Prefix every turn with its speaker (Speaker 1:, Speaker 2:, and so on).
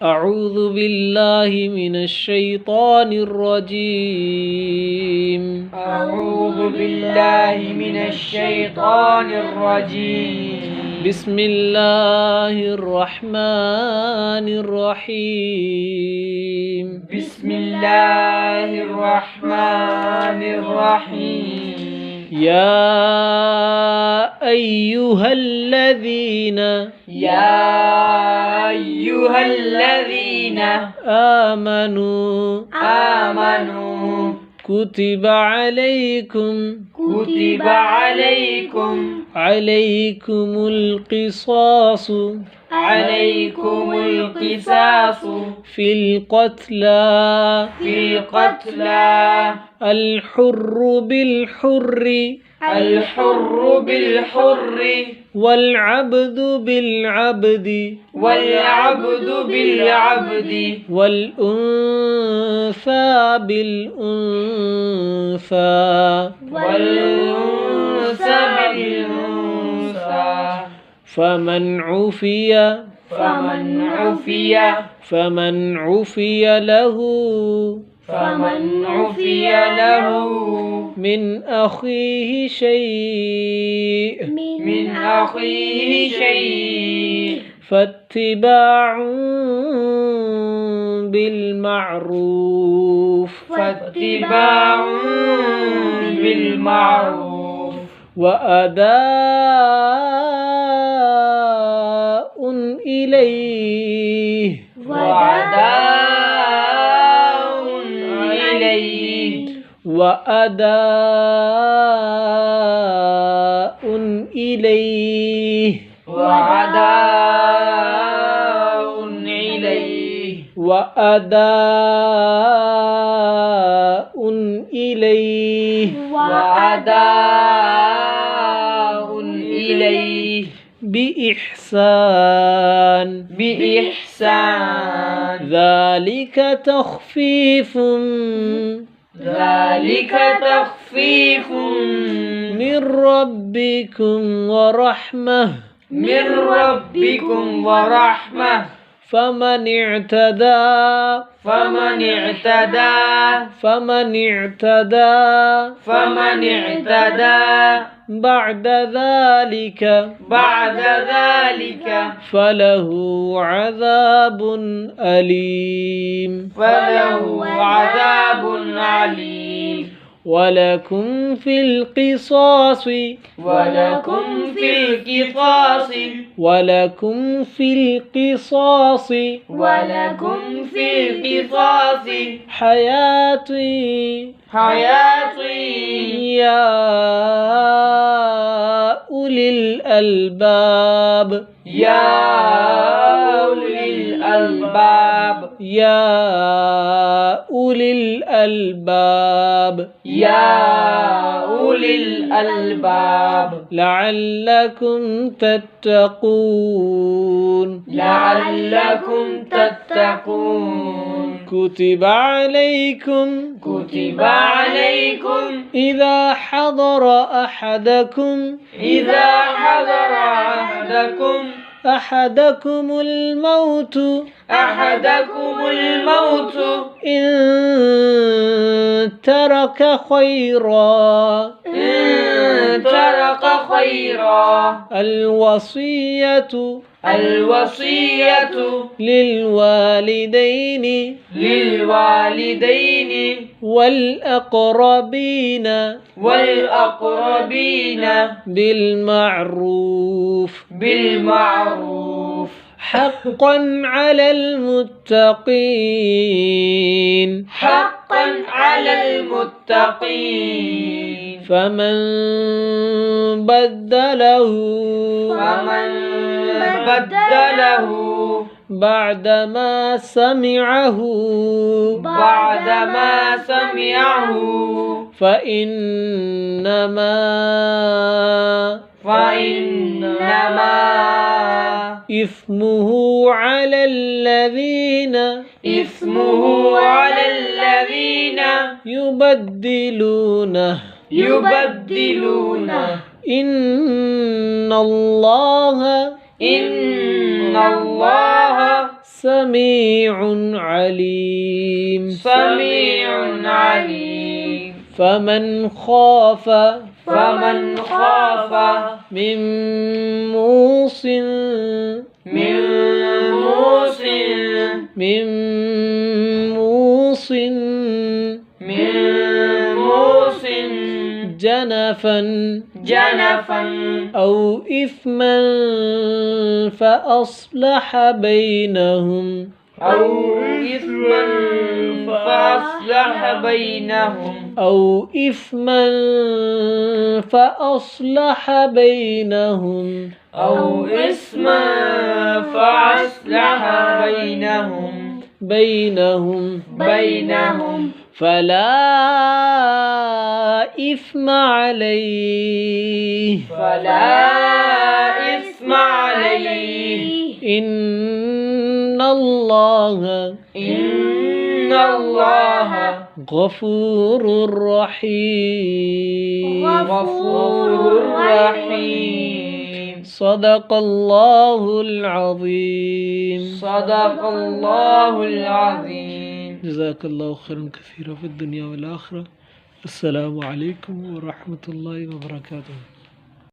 Speaker 1: أعوذ بالله من الشيطان الرجيم.
Speaker 2: أعوذ بالله من الشيطان الرجيم.
Speaker 1: بسم الله الرحمن الرحيم.
Speaker 2: بسم الله الرحمن الرحيم.
Speaker 1: يا أيها الذين آمنوا كتب عليكم القصاص في القتلى الحر بالحر والعبد بالعبد والأنثى بالأنثى فمن عفي له من أخيه شيء فاتباع بالمعروف وأداء إليه بإحسان ذلك تخفيف من ربكم ورحمة فمن اعتدى بعد ذلك فله عذاب أليم ولكم في القصاص حياة يا أولي الألباب لعلكم تتقون كتب عليكم إذا حضر أحدكم الموت إن ترك خيرا الوصية للوالدين والأقربين بالمعروف حقا على المتقين فمن بدله بعدما سمعه فإنما إثمه على الذين يبدلونه إن الله سميع عليم
Speaker 2: سميع عليم
Speaker 1: فمن خاف من موص
Speaker 2: من موص
Speaker 1: جنفا أو إثما فأصلح بينهم فلا إثم عليه إن الله غفور رحيم صدق الله العظيم جزاك الله خيرا كثيرا في الدنيا والآخرة. السلام عليكم ورحمة الله وبركاته.